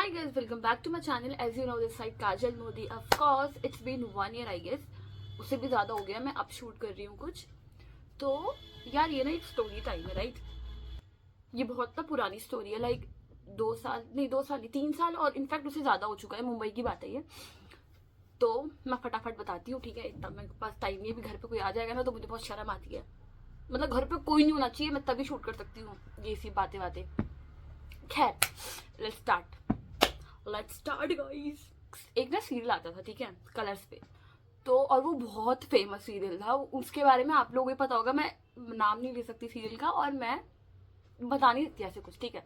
Hi guys, welcome back to my channel. As you know, this side Kajal Modi. Of course, it's been 1 year I guess. उससे भी ज़्यादा हो गया. मैं अब शूट कर रही हूँ कुछ. तो यार ये ना एक स्टोरी टाइम है, राइट? ये बहुत ना पुरानी स्टोरी है, लाइक 2 साल नहीं, 2 साल नहीं, 3 साल और इनफैक्ट उससे ज़्यादा हो चुका है. मुंबई की बात है ये. तो मैं फटाफट बताती हूँ, ठीक है? इतना मेरे पास टाइम नहीं है. अभी घर पे कोई आ जाएगा ना तो मुझे बहुत शर्म आती है. मतलब घर पे कोई नहीं होना चाहिए, मैं तभी शूट कर सकती हूँ ये सी बातें बातें. खैर, लेट्स स्टार्ट गाइस. एक ना सीरियल आता था, ठीक है, कलर्स पे. तो और वो बहुत फेमस सीरियल था. उसके बारे में आप लोगों को पता होगा. मैं नाम नहीं ले सकती सीरियल का और मैं बता नहीं सकती ऐसे कुछ, ठीक है?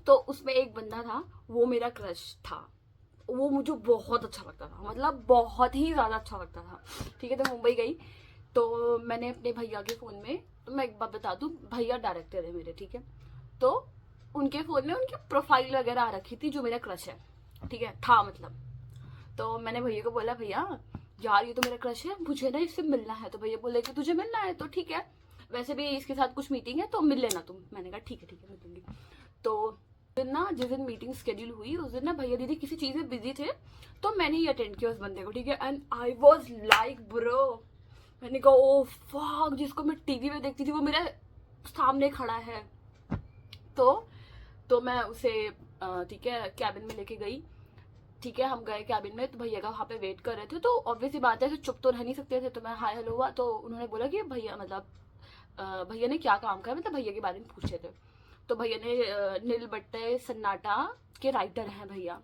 तो उसमें एक बंदा था, वो मेरा क्रश था. वो मुझे बहुत अच्छा लगता था, मतलब बहुत ही ज़्यादा अच्छा लगता था, ठीक है? तो मुंबई गई तो मैंने अपने भैया के फ़ोन में, तो मैं एक बात बता दूँ, भैया डायरेक्टर है मेरे, ठीक है? तो उनके फ़ोन में उनकी प्रोफाइल वगैरह आ रखी थी जो मेरा क्रश है, ठीक है, था मतलब. तो मैंने भैया को बोला, भैया यार ये तो मेरा क्रश है, मुझे ना इससे मिलना है. तो भैया बोले कि तुझे मिलना है तो ठीक है, वैसे भी इसके साथ कुछ मीटिंग है तो मिल लेना तुम. मैंने कहा ठीक है मिल लूंगी. तो जिस दिन मीटिंग शेड्यूल हुई उस दिन ना भैया दीदी किसी चीज़ में बिजी थे, तो मैंने ही अटेंड किया उस बंदे को, ठीक है? And I was like bro, मैंने कहा ओ फक, जिसको मैं टीवी में देखती थी वो मेरे सामने खड़ा है. तो मैं उसे ठीक है कैबिन में लेके गई, ठीक है? हम गए कैबिन में तो भैया का वहाँ पे वेट कर रहे थे. तो ऑब्वियसली बात है, ऐसे चुप तो रह नहीं सकते थे. तो मैं हाय हेलो हुआ तो उन्होंने बोला कि भैया मतलब भैया ने क्या काम किया, मतलब भैया के बारे में पूछ रहे थे. तो भैया ने नील बट्टे सन्नाटा के राइटर हैं भैया,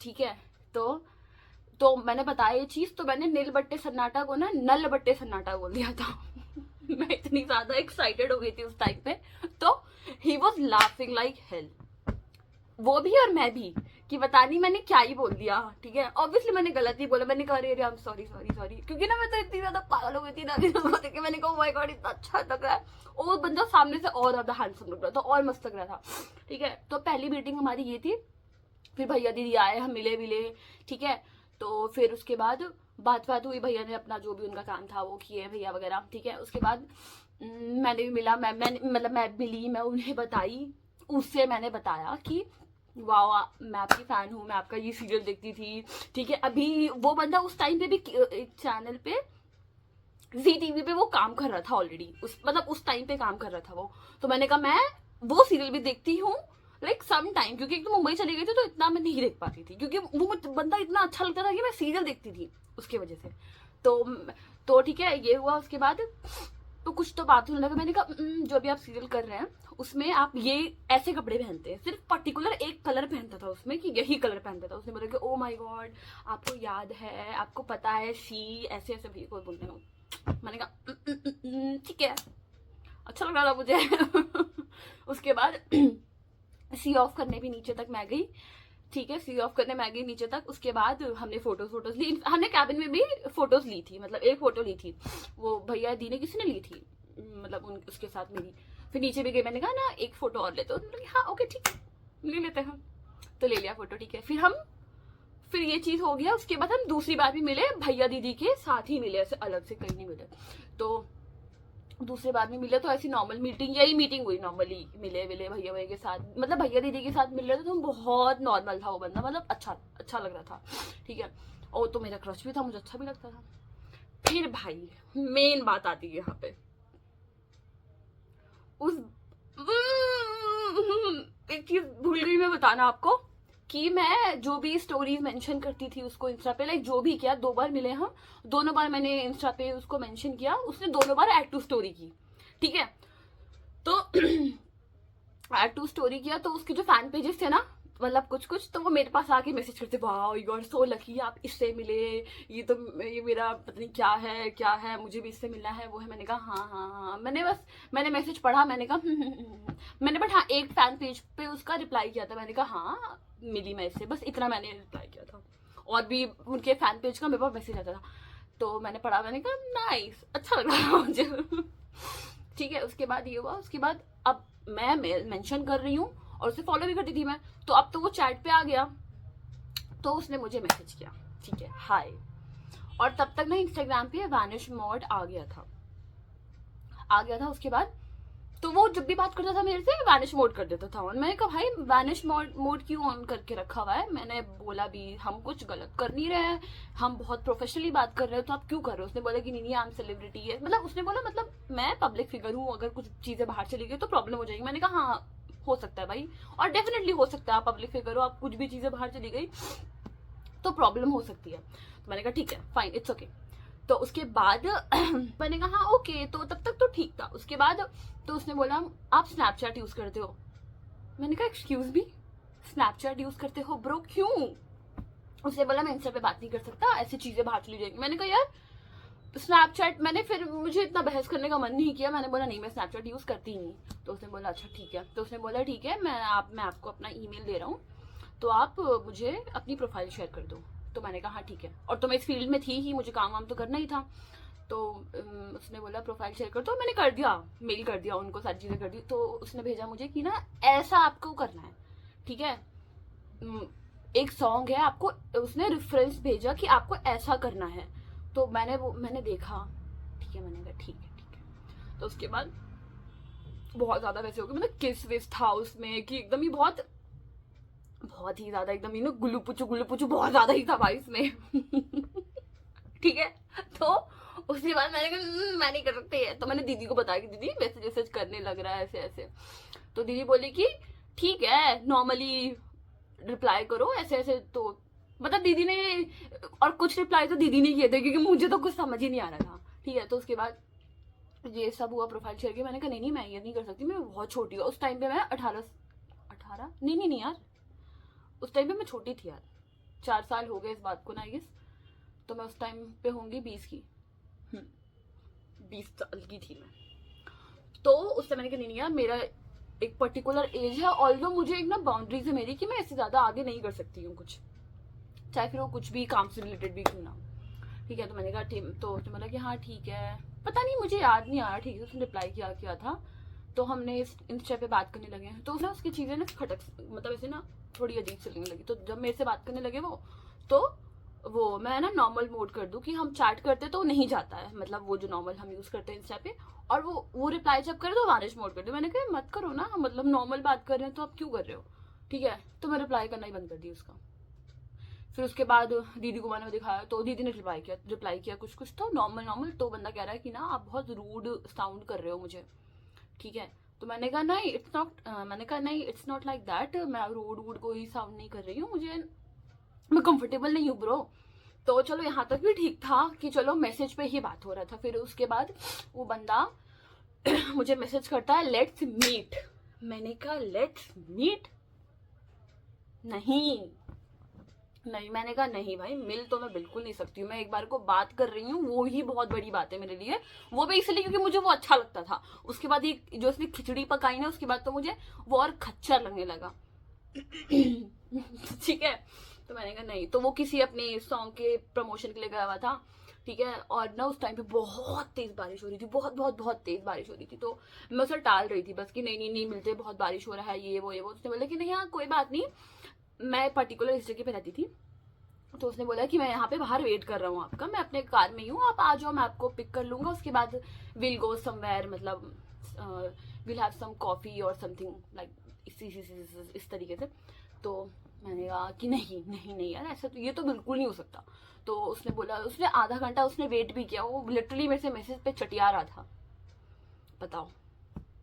ठीक है? तो मैंने बताया ये चीज़, तो मैंने नील बट्टे सन्नाटा को ना नल बट्टे सन्नाटा बोल दिया था. मैं इतनी ज़्यादा एक्साइटेड हो गई थी उस टाइम पे. तो he was laughing like hell, वो भी और मैं भी, कि बता नहीं मैंने क्या ही बोल दिया, ठीक है? ऑब्वियसली मैंने गलत ही बोला. मैंने कहा अरे I am sorry sorry sorry, क्योंकि ना मैं तो इतनी ज्यादा पागल हो गई थी ना उसको देख के. मैंने कहा माय गॉड इतना अच्छा लग रहा है. और वो बंदा सामने से और ज्यादा हैंडसम लग रहा था और मस्त लग रहा था, ठीक है? तो पहली मीटिंग हमारी ये थी. फिर भैया दीदी आए, हम मिले, ठीक है? तो फिर उसके बाद बात हुई. भैया ने अपना जो भी उनका काम था वो किए भैया वगैरह, ठीक है? उसके बाद मैंने भी मिला, मैं मिली, मैं उन्हें बताई. उससे मैंने बताया कि वाह मैं आपकी फैन हूँ, मैं आपका ये सीरियल देखती थी, ठीक है? अभी वो बंदा उस टाइम पे भी एक चैनल पे जी टीवी पे वो काम कर रहा था ऑलरेडी, उस टाइम पे काम कर रहा था वो. तो मैंने कहा मैं वो सीरियल भी देखती हूँ लाइक सम टाइम, क्योंकि एक तो मुंबई चली गई थी तो इतना मैं नहीं देख पाती थी, क्योंकि वो बंदा इतना अच्छा लगता था कि मैं सीरियल देखती थी उसकी वजह से. तो ठीक है, ये हुआ. उसके बाद तो कुछ तो बात होने लगा. मैंने कहा जो भी आप सीरियल कर रहे हैं उसमें आप ये ऐसे कपड़े पहनते हैं, सिर्फ पर्टिकुलर एक कलर पहनता था उसमें, कि यही कलर पहनता था. उसने बोला कि ओ माय गॉड आपको याद है, आपको पता है, सी ऐसे ऐसे भी कोई बोलने को. मैंने कहा ठीक है, अच्छा लग रहा था मुझे. उसके बाद सी ऑफ करने भी नीचे तक मैं गई, ठीक है? सी ऑफ करने मैं गई नीचे तक. उसके बाद हमने फोटोज ली. हमने कैबिन में भी फोटोज ली थी, मतलब एक फोटो ली थी वो भैया दी ने किसी ने ली थी, मतलब उसके साथ मेरी. फिर नीचे भी गई, मैंने कहा ना एक फोटो और लेते हो. हाँ ओके ठीक है ले लेते हैं. तो ले लिया फोटो, ठीक है? फिर ये चीज हो गया. उसके बाद हम दूसरी बार भी मिले, भैया दीदी के साथ ही मिले, ऐसे अलग से कहीं नहीं मिले. तो दूसरी बार भी मिले तो ऐसी नॉर्मल मीटिंग, यही मीटिंग हुई नॉर्मली, मिले भैया भैया के साथ, मतलब भैया दीदी के साथ मिल रहे थे. तो बहुत नॉर्मल था वो बंदा, मतलब अच्छा लग रहा था, ठीक है? और तो मेरा क्रश भी था, मुझे अच्छा भी लगता था. फिर भाई मेन बात आती है यहाँ पे. उस एक चीज भूल गई मैं बताना आपको, कि मैं जो भी स्टोरीज मेंशन करती थी उसको इंस्टा पे, लाइक जो भी किया, 2 बार मिले हम, दोनों बार मैंने इंस्टा पे उसको मेंशन किया, उसने दोनों बार ऐड टू स्टोरी की, ठीक है? तो ऐड टू स्टोरी किया तो उसके जो फैन पेजेस थे ना, मतलब कुछ तो वो मेरे पास आके मैसेज करते, वाह यू आर सो लकी आप इससे मिले, ये मेरा पता नहीं क्या है, मुझे भी इससे मिलना है, वो है. मैंने कहा हाँ. मैंने मैसेज पढ़ा, मैंने कहा मैंने बट हाँ एक फैन पेज पे उसका रिप्लाई किया था. मैंने कहा हाँ मिली मैं इससे, बस इतना मैंने रिप्लाई किया था. और भी उनके फैन पेज का मेरे पास मैसेज आता था. तो मैंने पढ़ा, मैंने कहा नाइस, अच्छा लग रहा है मुझे. ठीक है? उसके बाद ये हुआ. उसके बाद अब मैं मेंशन कर रही हूँ और उसे फॉलो भी करती थी मैं, तो अब तो वो चैट पे आ गया. तो उसने मुझे मैसेज किया, ठीक है, हाय. और तब तक ना इंस्टाग्राम पे वैनिश मोड आ गया था. उसके बाद तो वो जब भी बात करता था मेरे से वैनिश मोड कर देता था ऑन। मैंने कहा भाई वैनिश मोड क्यों ऑन करके रखा हुआ है? मैंने बोला भी हम कुछ गलत कर नहीं रहे हैं, हम बहुत प्रोफेशनली बात कर रहे हो, तो आप क्यों कर रहे हो? उसने बोला कि नहीं आई एम सेलिब्रिटी है, मतलब उसने बोला मतलब मैं पब्लिक फिगर हूँ, अगर कुछ चीजें बाहर चली गई तो प्रॉब्लम हो जाएगी। मैंने कहा हाँ हो सकता है भाई, और डेफिनेटली हो सकता है, आप पब्लिक फिगर हो, आप कुछ भी चीजें बाहर चली गई तो प्रॉब्लम हो सकती है। तो मैंने कहा ठीक है फाइन इट्स ओके। तो उसके बाद मैंने कहा हाँ ओके, तो तब तक तो ठीक था। उसके बाद तो उसने बोला आप स्नैपचैट यूज करते हो? मैंने कहा एक्सक्यूज मी, स्नैपचैट यूज करते हो ब्रो, क्यों? उसने बोला मैं इंस्टा पे बात नहीं कर सकता, ऐसी चीजें बाहर चली जाएंगी। मैंने कहा यार स्नैपचैट, मैंने फिर मुझे इतना बहस करने का मन नहीं किया, मैंने बोला नहीं मैं स्नैपचैट यूज करती ही नहीं। तो उसने बोला अच्छा ठीक है। तो उसने बोला ठीक है मैं आपको अपना ईमेल दे रहा हूँ, तो आप मुझे अपनी प्रोफाइल शेयर कर दो। तो मैंने कहा हाँ ठीक है, और तो मैं इस फील्ड में थी ही, मुझे काम वाम तो करना ही था। तो उसने बोला प्रोफाइल शेयर कर दो, मैंने कर दिया, मेल कर दिया उनको, सारी चीज़ें कर दी। तो उसने भेजा मुझे कि ना ऐसा आपको करना है, ठीक है, एक सॉन्ग है आपको, उसने रेफरेंस भेजा कि आपको ऐसा करना है। तो मैंने देखा, ठीक है, मैंने कहा ठीक है ठीक है। तो उसके बाद बहुत ज्यादा वैसे हो गया, मतलब किस विस था उसमें कि एकदम ही बहुत बहुत ही ज्यादा एकदम ही ना गुल्लू पुचू बहुत ज्यादा ही था भाई इसमें ठीक है। तो उसके बाद मैंने कहा मैं नहीं कर सकती है। तो मैंने दीदी को बताया कि दीदी मैसेज वैसेज करने लग रहा है ऐसे ऐसे। तो दीदी बोली कि ठीक है नॉर्मली रिप्लाई करो ऐसे ऐसे। तो मतलब दीदी ने, और कुछ रिप्लाई तो दीदी ने किए थे क्योंकि मुझे तो कुछ समझ ही नहीं आ रहा था, ठीक है। तो उसके बाद ये सब हुआ, प्रोफाइल शेयर की। मैंने कहा नहीं मैं ये नहीं कर सकती, मैं बहुत छोटी हूँ। उस टाइम पे मैं 18 नहीं यार, उस टाइम पे मैं छोटी थी यार, 4 साल हो गए इस बात को ना आई गेस। तो मैं उस टाइम पे होंगी 20 की, 20 साल की थी मैं। तो उस समय मैंने कहा नहीं यार मेरा एक पर्टिकुलर एज है, ऑल्दो मुझे एक ना बाउंड्रीज है मेरी कि मैं इससे ज्यादा आगे नहीं कर सकती हूँ कुछ, चाहे फिर वो कुछ भी काम से रिलेटेड भी क्यों ना, ठीक है। तो मैंने कहा ठीक, तो उसने बोला कि हाँ ठीक है, पता नहीं मुझे याद नहीं आया, ठीक है। उसने रिप्लाई किया था। तो हमने इस इंस्टा पे बात करने लगे हैं, तो उसने उसकी चीजें ना खटक, मतलब ऐसे ना थोड़ी अजीब से लगने लगी। तो जब मेरे से बात करने लगे तो वो मैं ना नॉर्मल मोड कर दूं कि हम चैट करते तो नहीं जाता है, मतलब वो जो नॉर्मल हम यूज करते हैं इंस्टा पे, और वो रिप्लाई जब करे तो वानिश मोड कर दो। मैंने कहा मत करो ना, मतलब नॉर्मल बात कर रहे हैं तो आप क्यों कर रहे हो, ठीक है। तो मैं रिप्लाई करना ही बंद कर दी उसका। फिर उसके बाद दीदी को मैंने दिखाया, तो दीदी ने रिप्लाई किया कुछ कुछ तो नॉर्मल। तो बंदा कह रहा है कि ना आप बहुत रूड साउंड कर रहे हो मुझे, ठीक है। तो मैंने कहा नहीं इट्स नॉट लाइक दैट, मैं रूड कोई साउंड नहीं कर रही हूँ, मैं कंफर्टेबल नहीं हूँ ब्रो। तो चलो यहाँ तक भी ठीक था कि चलो मैसेज पे ही बात हो रहा था। फिर उसके बाद वो बंदा मुझे मैसेज करता है लेट्स मीट। मैंने कहा लेट्स मीट, नहीं मैंने कहा नहीं भाई मिल तो मैं बिल्कुल नहीं सकती हूँ, मैं एक बार को बात कर रही हूँ, वो ही बहुत बड़ी बात है मेरे लिए, वो भी इसलिए क्योंकि मुझे वो अच्छा लगता था। उसके बाद ये जो उसने खिचड़ी पकाई ना, उसके बाद तो मुझे वो और खच्चर लगने लगा ठीक है। तो मैंने कहा नहीं, तो वो किसी अपने सॉन्ग के प्रमोशन के लिए गया हुआ था, ठीक है। और ना उस टाइम पे बहुत तेज बारिश हो रही थी, बहुत तेज बारिश हो रही थी। तो मैं उसे टाल रही थी बस कि नहीं मिलते, बहुत बारिश हो रहा है, ये वो उसने बोला कि नहीं हाँ कोई बात नहीं, मैं पर्टिकुलर इस जगह पे रहती थी। तो उसने बोला कि मैं यहाँ पे बाहर वेट कर रहा हूँ आपका, मैं अपने कार में ही हूँ, आप आ जाओ मैं आपको पिक कर लूंगा, उसके बाद विल गो समवेयर, मतलब विल हैव सम कॉफी और समथिंग लाइक इस तरीके से। तो मैंने कहा कि नहीं यार ऐसा तो, ये तो बिल्कुल नहीं हो सकता। तो उसने बोला, उसने आधा घंटा उसने वेट भी किया, वो लिटरली मेरे से मैसेज पे चटिया रहा था। बताओ,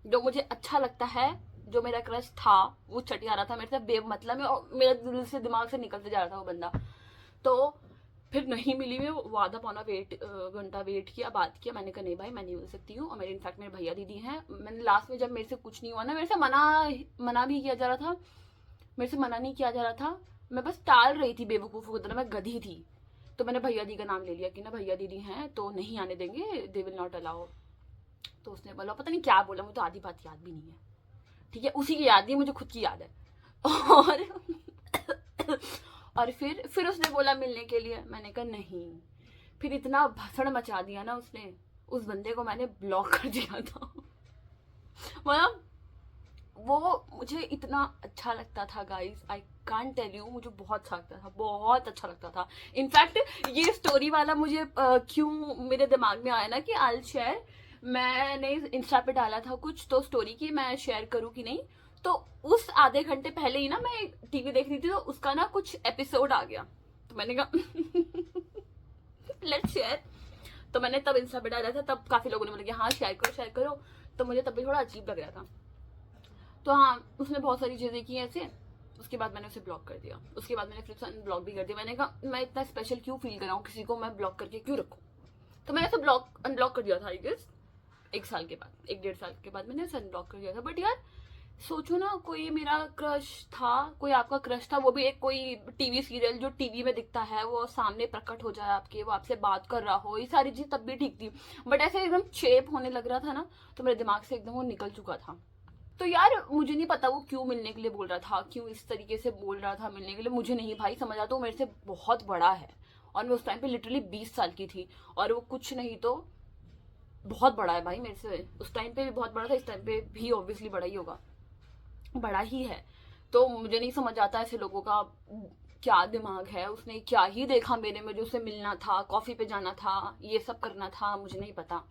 जो मुझे अच्छा लगता है, जो मेरा क्रश था, वो चटिया रहा था मेरे से बेमतलब में, और मेरे दिल से दिमाग से निकलते जा रहा था वो बंदा। तो फिर नहीं मिली, मैं आधा पौना घंटा वेट किया, बात किया। मैंने कहा नहीं भाई मैं नहीं मिल सकती हूँ, और मेरे इनफैक्ट मेरे भैया दीदी हैं। मैंने लास्ट में जब मेरे से कुछ नहीं हुआ ना, मेरे से मना भी किया जा रहा था, मेरे से मना नहीं किया जा रहा था, मैं बस टाल रही थी बेवकूफ़ की तरह, मैं गधी थी। तो मैंने भैया दी का नाम ले लिया कि ना भैया दीदी हैं तो नहीं आने देंगे, दे विल नॉट अलाउ। तो उसने बोला, पता नहीं क्या बोला, मुझे तो आधी बात याद भी नहीं है, ठीक है। उसी की याद नहीं, मुझे खुद की याद है। और और फिर उसने बोला मिलने के लिए, मैंने कहा नहीं। फिर इतना भसड़ मचा दिया ना उसने, उस बंदे को मैंने ब्लॉक कर दिया था मतलब वो मुझे इतना अच्छा लगता था guys, I can't tell you, मुझे बहुत अच्छा लगता था, बहुत अच्छा लगता था। इनफैक्ट ये स्टोरी वाला मुझे क्यों मेरे दिमाग में आया ना कि आई शेयर, मैंने इंस्टा पे डाला था कुछ तो स्टोरी की मैं शेयर करूँ कि नहीं, तो उस आधे घंटे पहले ही ना मैं टीवी देख रही थी तो उसका ना कुछ एपिसोड आ गया, तो मैंने कहा लेट्स शेयर। तो मैंने तब इंस्टा पे डाला था, तब काफी लोगों ने बोला कि हाँ शेयर करो, तो मुझे तब भी थोड़ा अजीब लग रहा था। तो हाँ, उसने बहुत सारी चीजें की ऐसे, उसके बाद मैंने उसे ब्लॉक कर दिया, उसके बाद मैंने फिर उसे अनब्लॉक भी कर दिया। मैंने कहा मैं इतना स्पेशल क्यों फील कराऊं, किसी को मैं ब्लॉक करके क्यों रखूं, तो मैंने उसे अनब्लॉक कर दिया था आई गेस 1 साल के बाद, 1-1.5 साल के बाद मैंने उसे अनब्लॉक कर दिया था। बट यार सोचो ना, कोई मेरा क्रश था, कोई आपका क्रश था, वो भी एक कोई टीवी सीरियल जो टीवी में दिखता है, वो सामने प्रकट हो जाए आपके, वो आपसे बात कर रहा हो, ये सारी चीज तब भी ठीक थी। बट ऐसे एकदम चेप होने लग रहा था ना, तो मेरे दिमाग से एकदम वो निकल चुका था। तो यार मुझे नहीं पता वो क्यों मिलने के लिए बोल रहा था, क्यों इस तरीके से बोल रहा था मिलने के लिए, मुझे नहीं भाई समझ आता। वो मेरे से बहुत बड़ा है और मैं उस टाइम पे लिटरली 20 साल की थी, और वो कुछ नहीं तो बहुत बड़ा है भाई मेरे से। उस टाइम पे भी बहुत बड़ा था, इस टाइम पे भी ऑब्वियसली बड़ा ही होगा, बड़ा ही है। तो मुझे नहीं समझ आता ऐसे लोगों का क्या दिमाग है, उसने क्या ही देखा मेरे में जो उसे मिलना था, कॉफी पे जाना था, ये सब करना था, मुझे नहीं पता।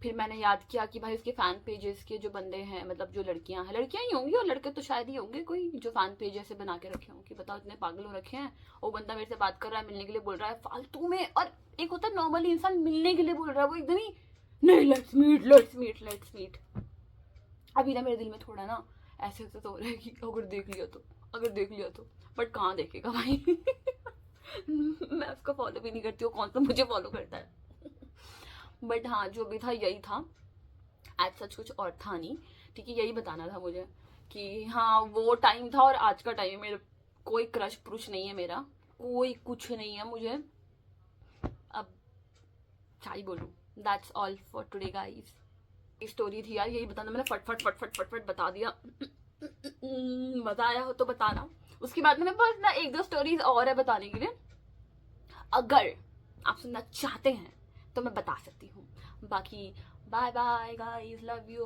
फिर मैंने याद किया कि भाई उसके फैन पेजेस के जो बंदे हैं, मतलब जो लड़कियां हैं, लड़कियां ही होंगी और लड़के तो शायद ही होंगे, कोई जो फैन पेज ऐसे बना के रखे होंगे, बताओ इतने पागल हो रखे हैं। वो बंदा मेरे से बात कर रहा है, मिलने के लिए बोल रहा है फालतू में, और एक होता है नॉर्मली इंसान मिलने के लिए बोल रहा है, वो एकदम ही नहीं let's meet let's meet let's meet. अभी ना मेरे दिल में थोड़ा ना ऐसे ऐसे तो हो रहा है कि अगर देख लिया तो, अगर देख लिया तो, बट कहाँ देखेगा भाई मैं उसको फॉलो भी नहीं करती हूँ, कौन सा मुझे फॉलो करता है। बट हाँ, जो भी था यही था, एज सच कुछ और था नहीं, ठीक है। यही बताना था मुझे कि हाँ वो टाइम था और आज का टाइम है, मेरे कोई क्रश प्रुश नहीं है मेरा, कोई कुछ नहीं है मुझे। अब क्या ही बोलूँ, that's all for today guys. Story थी यार, यही बताना, मैंने फट फट फट फट फट फट बता दिया। मजा आया हो तो बताना। उसके बाद मेरे पास ना 1-2 स्टोरीज और है बताने के लिए, अगर आप सुनना चाहते हैं तो मैं बता सकती हूँ। बाकी bye bye guys, love you.